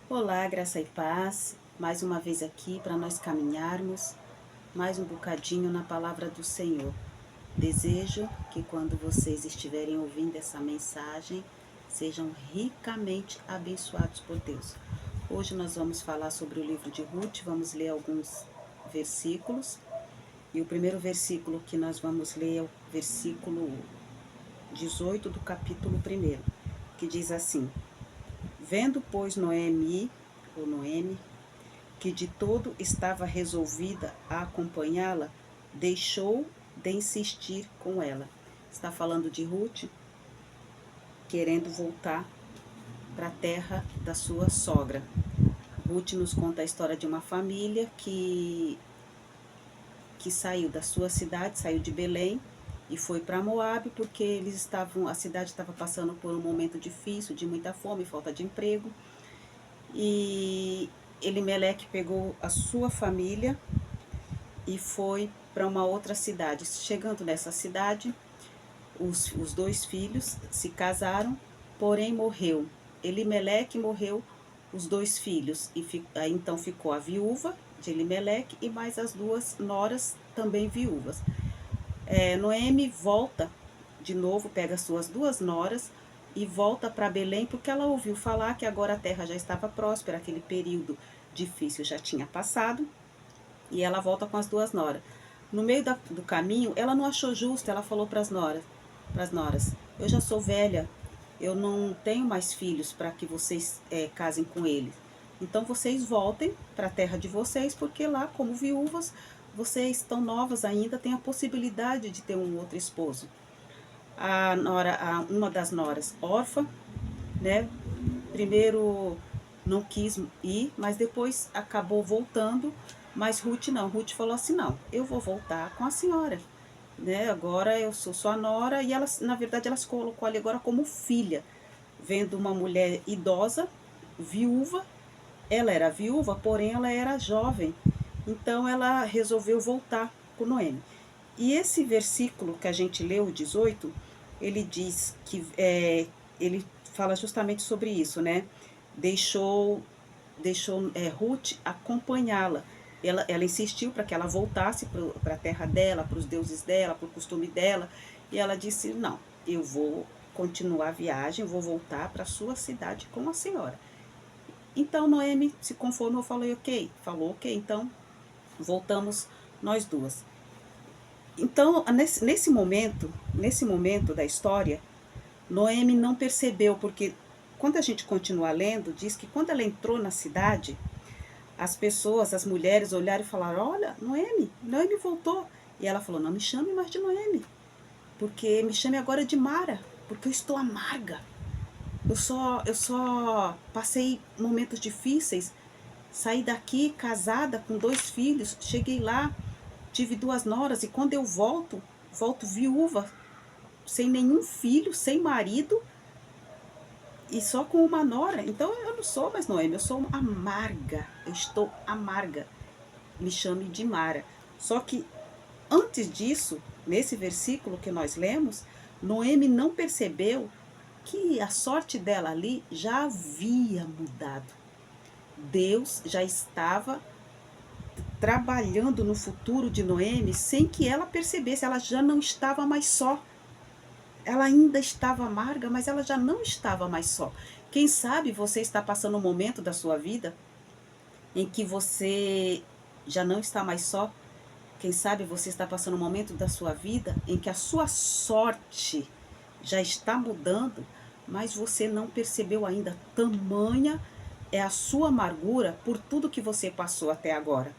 Olá, graça e paz, mais uma vez aqui para nós caminharmos mais um bocadinho na palavra do Senhor. Desejo que quando vocês estiverem ouvindo essa mensagem, sejam ricamente abençoados por Deus. Hoje nós vamos falar sobre o livro de Ruth, vamos ler alguns versículos. E o primeiro versículo que nós vamos ler é o versículo 18 do capítulo 1, que diz assim: Vendo, pois, Noemi, que de todo estava resolvida a acompanhá-la, deixou de insistir com ela. Está falando de Ruth, querendo voltar para a terra da sua sogra. Ruth nos conta a história de uma família que saiu da sua cidade, saiu de Belém e foi para Moabe porque a cidade estava passando por um momento difícil, de muita fome, falta de emprego. E Elimeleque pegou a sua família e foi para uma outra cidade. Chegando nessa cidade, os dois filhos se casaram, porém morreu. Elimeleque morreu os dois filhos, e aí então ficou a viúva de Elimeleque e mais as duas noras também viúvas. Noemi volta de novo, pega as suas duas noras e volta para Belém, porque ela ouviu falar que agora a terra já estava próspera, aquele período difícil já tinha passado, e ela volta com as duas noras. No meio do caminho, ela não achou justo, ela falou para as noras, eu já sou velha, eu não tenho mais filhos para que vocês casem com eles. Então vocês voltem para a terra de vocês, porque lá, como viúvas, vocês estão novas ainda, têm a possibilidade de ter um outro esposo. Uma das noras, órfã, né? Primeiro não quis ir, mas depois acabou voltando. Mas Ruth não, Ruth falou assim: não, eu vou voltar com a senhora, né? Agora eu sou sua nora, e ela, na verdade, ela se colocou ali agora como filha, vendo uma mulher idosa, viúva. Ela era viúva, porém ela era jovem, então ela resolveu voltar com Noemi. E esse versículo que a gente leu, o 18, ele diz que ele fala justamente sobre isso, né? Deixou Ruth acompanhá-la. Ela insistiu para que ela voltasse para a terra dela, para os deuses dela, para o costume dela. E ela disse: não, eu vou continuar a viagem, vou voltar para a sua cidade com a senhora. Então Noemi se conformou, falou ok, então voltamos nós duas. Então, nesse momento da história, Noemi não percebeu, porque quando a gente continua lendo, diz que quando ela entrou na cidade, as pessoas, as mulheres olharam e falaram: olha, Noemi voltou. E ela falou: não me chame mais de Noemi, porque me chame agora de Mara, porque eu estou amarga. Eu só passei momentos difíceis, saí daqui casada com dois filhos, cheguei lá, tive duas noras, e quando eu volto viúva, sem nenhum filho, sem marido e só com uma nora. Então eu não sou mais Noemi, eu sou amarga, eu estou amarga. Me chame de Mara. Só que antes disso, nesse versículo que nós lemos, Noemi não percebeu que a sorte dela ali já havia mudado. Deus já estava trabalhando no futuro de Noemi sem que ela percebesse. Ela já não estava mais só. Ela ainda estava amarga, mas ela já não estava mais só. Quem sabe você está passando um momento da sua vida em que você já não está mais só. Quem sabe você está passando um momento da sua vida em que a sua sorte já está mudando, mas você não percebeu ainda. Tamanha é a sua amargura por tudo que você passou até agora.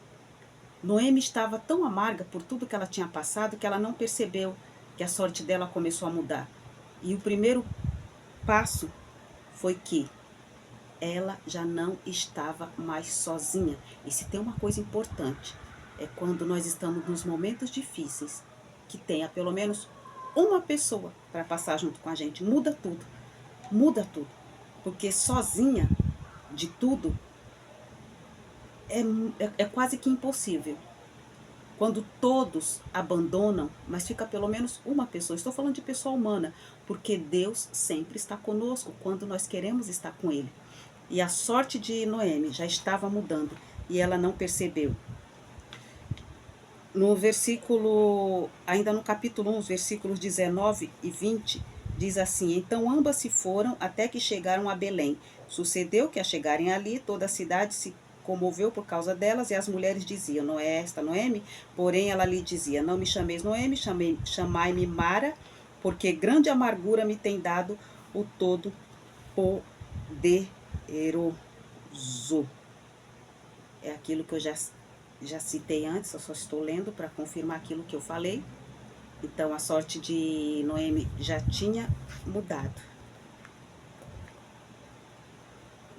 Noemi estava tão amarga por tudo que ela tinha passado que ela não percebeu que a sorte dela começou a mudar. E o primeiro passo foi que ela já não estava mais sozinha. E se tem uma coisa importante, é quando nós estamos nos momentos difíceis, que tenha pelo menos uma pessoa para passar junto com a gente. Muda tudo, muda tudo. Porque sozinha de tudo é quase que impossível. Quando todos abandonam, mas fica pelo menos uma pessoa. Estou falando de pessoa humana, porque Deus sempre está conosco quando nós queremos estar com Ele. E a sorte de Noemi já estava mudando e ela não percebeu. No versículo, ainda no capítulo 1, os versículos 19 e 20, diz assim: Então ambas se foram até que chegaram a Belém. Sucedeu que, a chegarem ali, toda a cidade se comoveu por causa delas, e as mulheres diziam: Não é esta Noemi? Porém ela lhe dizia: Não me chameis Noemi, chamai-me Mara, porque grande amargura me tem dado o Todo-Poderoso. É aquilo que eu já citei antes, eu só estou lendo para confirmar aquilo que eu falei. Então, a sorte de Noemi já tinha mudado.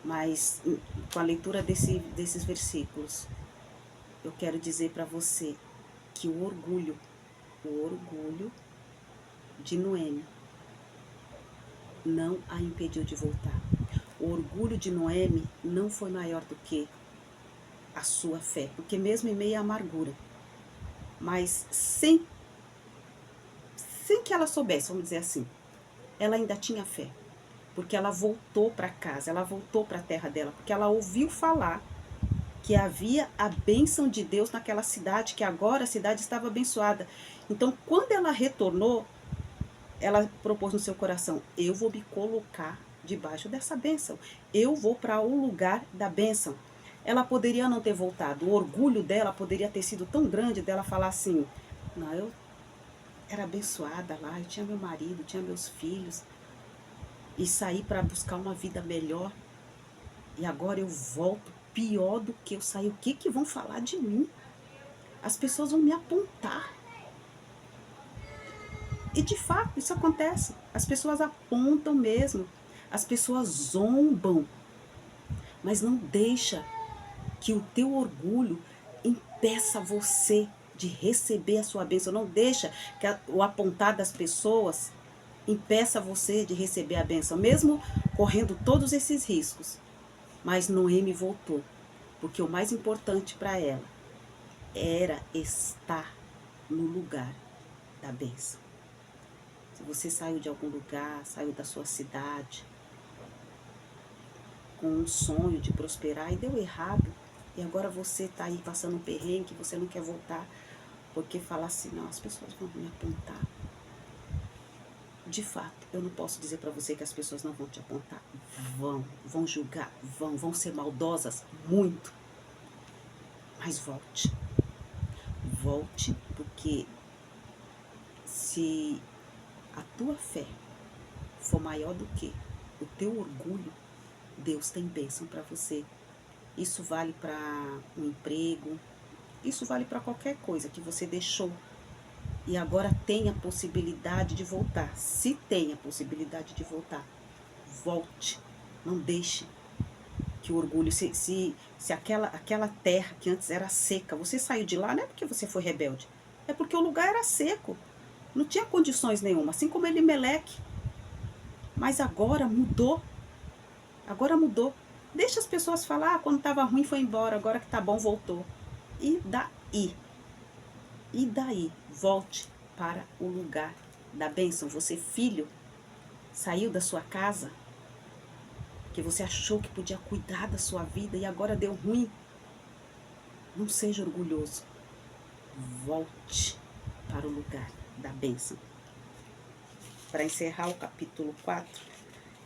Mas, com a leitura desses versículos, eu quero dizer para você que o orgulho de Noemi não a impediu de voltar. O orgulho de Noemi não foi maior do que a sua fé, porque mesmo em meio à amargura, mas sem que ela soubesse, vamos dizer assim, ela ainda tinha fé, porque ela voltou para casa, ela voltou para a terra dela, porque ela ouviu falar que havia a bênção de Deus naquela cidade, que agora a cidade estava abençoada. Então, quando ela retornou, ela propôs no seu coração: eu vou me colocar debaixo dessa bênção, eu vou para o lugar da bênção. Ela poderia não ter voltado, o orgulho dela poderia ter sido tão grande dela falar assim: não, eu era abençoada lá, eu tinha meu marido, tinha meus filhos, e saí para buscar uma vida melhor, e agora eu volto pior do que eu saí. O que vão falar de mim? As pessoas vão me apontar. E de fato isso acontece. As pessoas apontam mesmo. As pessoas zombam. Mas não deixa que o teu orgulho impeça você de receber a sua bênção. Não deixa que o apontar das pessoas impeça você de receber a bênção, mesmo correndo todos esses riscos. Mas Noemi voltou, porque o mais importante para ela era estar no lugar da bênção. Se você saiu de algum lugar, saiu da sua cidade, com um sonho de prosperar e deu errado, e agora você está aí passando um perrengue, você não quer voltar, porque fala assim: não, as pessoas vão me apontar. De fato, eu não posso dizer para você que as pessoas não vão te apontar. Vão julgar, vão ser maldosas, muito. Mas volte. Volte, porque se a tua fé for maior do que o teu orgulho, Deus tem bênção para você. Isso vale para um emprego, isso vale para qualquer coisa que você deixou e agora tem a possibilidade de voltar. Se tem a possibilidade de voltar, volte. Não deixe que o orgulho, se aquela terra que antes era seca, você saiu de lá, não é porque você foi rebelde, é porque o lugar era seco, não tinha condições nenhuma, assim como Elimeleque. Mas agora mudou. Agora mudou. Deixa as pessoas falar: quando estava ruim foi embora, agora que tá bom voltou. E daí? E daí? Volte para o lugar da bênção. Você, filho, saiu da sua casa, que você achou que podia cuidar da sua vida e agora deu ruim. Não seja orgulhoso. Volte para o lugar da bênção. Para encerrar o capítulo 4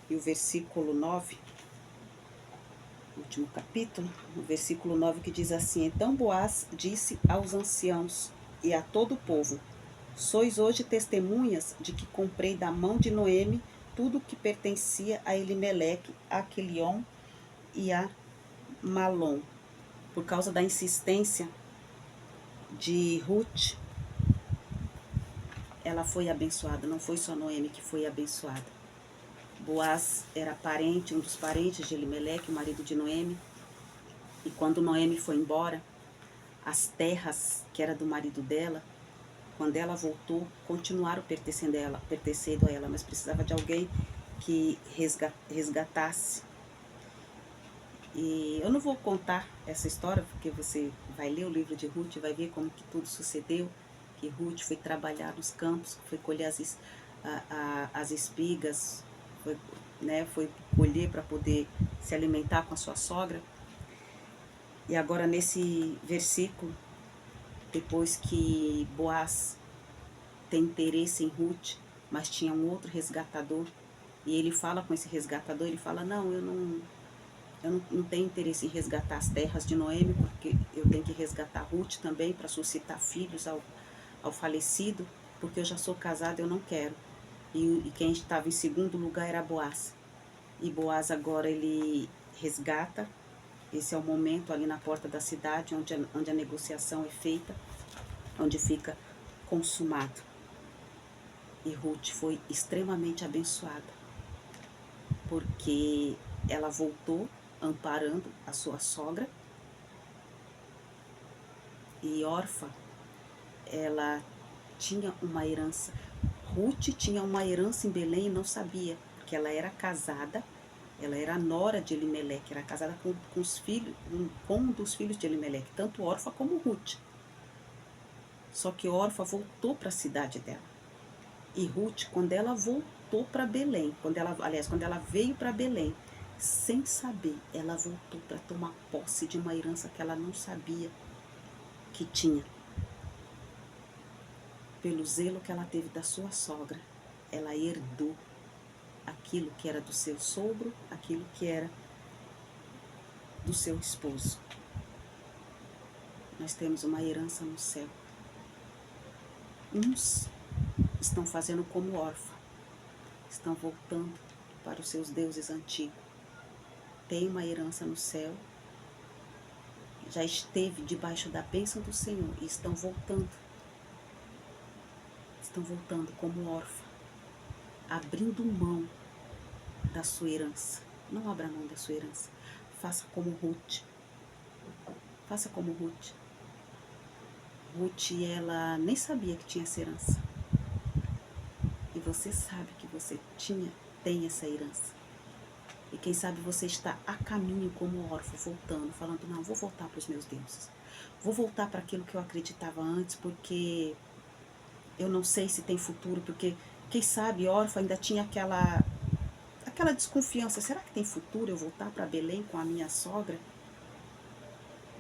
e o versículo 9, último capítulo, no versículo 9, que diz assim: Então Boaz disse aos anciãos e a todo o povo: Sois hoje testemunhas de que comprei da mão de Noemi tudo o que pertencia a Elimeleque, a Quilion e a Malom. Por causa da insistência de Ruth, ela foi abençoada. Não foi só Noemi que foi abençoada. Boaz era parente, um dos parentes de Elimeleque, o marido de Noemi. E quando Noemi foi embora, as terras que era do marido dela, quando ela voltou, continuaram pertencendo a ela, mas precisava de alguém que resgatasse. E eu não vou contar essa história, porque você vai ler o livro de Ruth e vai ver como que tudo sucedeu, que Ruth foi trabalhar nos campos, foi colher as espigas, foi né, foi colher para poder se alimentar com a sua sogra. E agora nesse versículo, depois que Boaz tem interesse em Ruth, mas tinha um outro resgatador, e ele fala com esse resgatador, ele fala, não, eu não tenho interesse em resgatar as terras de Noemi, porque eu tenho que resgatar Ruth também para suscitar filhos ao falecido, porque eu já sou casada, eu não quero. E quem estava em segundo lugar era Boaz. E Boaz agora ele resgata. Esse é o momento ali na porta da cidade, onde a negociação é feita, onde fica consumado. E Ruth foi extremamente abençoada, porque ela voltou amparando a sua sogra. E Orfa, ela tinha uma herança. Ruth tinha uma herança em Belém e não sabia, porque ela era casada, ela era a nora de Elimeleque, era casada com os filhos, com um dos filhos de Elimeleque, tanto Orfa como Ruth. Só que Orfa voltou para a cidade dela. E Ruth, quando ela voltou para Belém, quando ela veio para Belém, sem saber, ela voltou para tomar posse de uma herança que ela não sabia que tinha. Pelo zelo que ela teve da sua sogra, ela herdou aquilo que era do seu sogro, aquilo que era do seu esposo. Nós temos uma herança no céu. Uns estão fazendo como Orfa, estão voltando para os seus deuses antigos. Tem uma herança no céu, já esteve debaixo da bênção do Senhor e estão voltando como Orfa, abrindo mão da sua herança. Não abra mão da sua herança. Faça como Ruth. Faça como Ruth. Ruth, ela nem sabia que tinha essa herança. E você sabe que você tem essa herança. E quem sabe você está a caminho como órfão, voltando, falando, não, vou voltar para os meus deuses. Vou voltar para aquilo que eu acreditava antes, porque eu não sei se tem futuro, porque quem sabe órfã ainda tinha aquela desconfiança, será que tem futuro eu voltar para Belém com a minha sogra?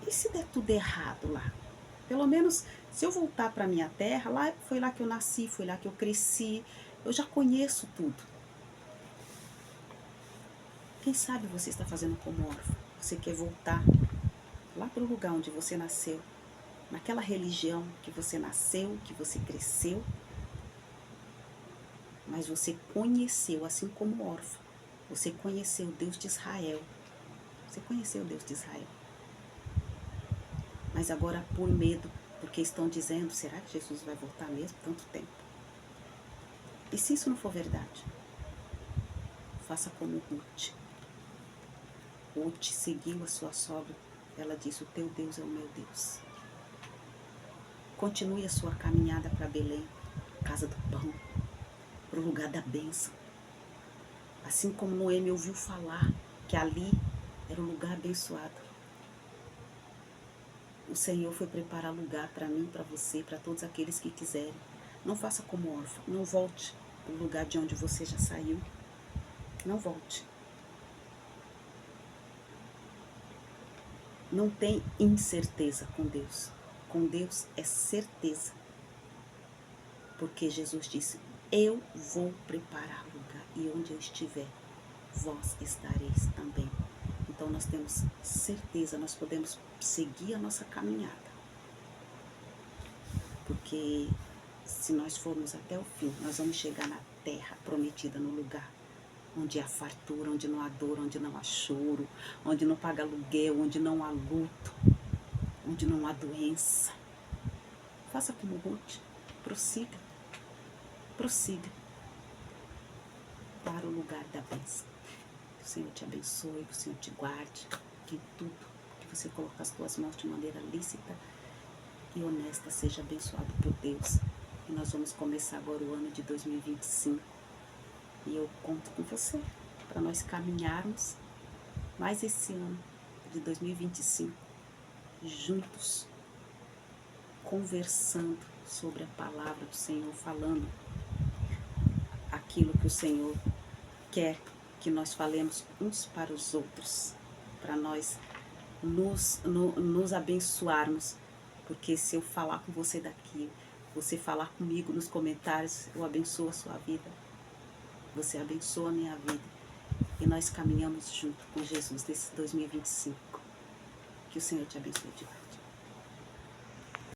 E se der tudo errado lá? Pelo menos, se eu voltar para minha terra, foi lá que eu nasci, foi lá que eu cresci, eu já conheço tudo. Quem sabe você está fazendo como órfão, você quer voltar lá para o lugar onde você nasceu, naquela religião que você nasceu, que você cresceu, mas você conheceu, assim como órfão, você conheceu o Deus de Israel, você conheceu o Deus de Israel, mas agora por medo, porque estão dizendo, será que Jesus vai voltar mesmo tanto tempo? E se isso não for verdade, faça como Ruth. Ruth seguiu a sua sogra, ela disse, o teu Deus é o meu Deus. Continue a sua caminhada para Belém, casa do pão, para o lugar da bênção. Assim como Noemi ouviu falar que ali era um lugar abençoado. O Senhor foi preparar lugar para mim, para você, para todos aqueles que quiserem. Não faça como órfão, não volte para o lugar de onde você já saiu. Não volte. Não tem incerteza com Deus. Com Deus é certeza. Porque Jesus disse, eu vou preparar lugar e onde eu estiver, vós estareis também. Então nós temos certeza, nós podemos seguir a nossa caminhada. Porque se nós formos até o fim, nós vamos chegar na terra prometida, no lugar onde há fartura, onde não há dor, onde não há choro, onde não paga aluguel, onde não há luto, onde não há doença. Faça como Ruth, prossiga para o lugar da bênção. Que o Senhor te abençoe, que o Senhor te guarde, que tudo que você coloque as tuas mãos de maneira lícita e honesta seja abençoado por Deus. E nós vamos começar agora o ano de 2025. E eu conto com você para nós caminharmos mais esse ano de 2025 juntos, conversando sobre a palavra do Senhor, falando aquilo que o Senhor quer que nós falemos uns para os outros, para nós nos abençoarmos, porque se eu falar com você daqui, você falar comigo nos comentários, eu abençoo a sua vida, você abençoa a minha vida, e nós caminhamos junto com Jesus nesse 2025. Que o Senhor te abençoe de verdade.